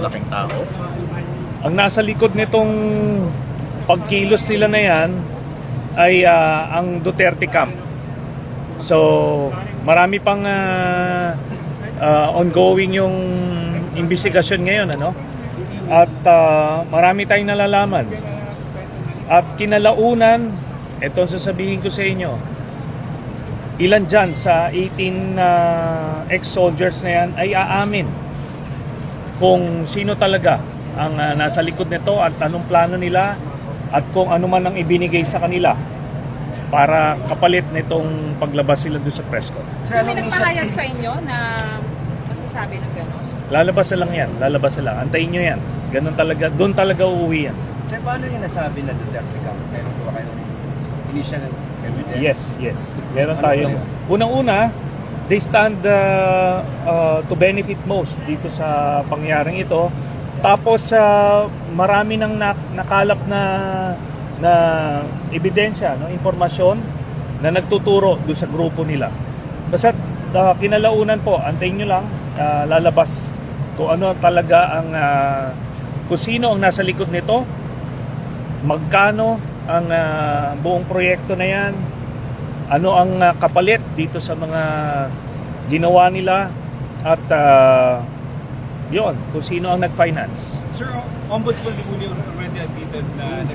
Malaking tao. Ang nasa likod nitong pagkilos nila na yan ay ang Duterte camp. So marami pang ongoing yung investigasyon ngayon, ano? At marami tayong nalalaman. At kinalaunan, ito sasabihin ko sa inyo, ilan dyan sa 18 ex-soldiers na yan ay aamin kung sino talaga ang nasa likod nito at anong plano nila at kung ano man ang ibinigay sa kanila para kapalit nitong paglabas sila doon sa press con. So may nagpahayag sa inyo na magsasabi ng gano'n? Lalabas na lang yan, lalabas na lang. Antayin nyo yan. Ganun talaga, doon talaga uuwi yan. Sir, paano niyo nasabi na Duterte ka? Meron po ba kayong initial evidence? Yes. Meron tayong... Unang-una, they stand to benefit most dito sa pangyaring ito. Tapos, marami nang nakalap na ebidensya, no, impormasyon na nagtuturo doon sa grupo nila. Basta kinalaunan po, antayin nyo lang, lalabas kung ano talaga ang... kung sino ang nasa likod nito, magkano ang buong proyekto na yan, ano ang kapalit dito sa mga ginawa nila, at yun, kung sino ang nag-finance. Sir, Ombudsman di po niyo already admitted na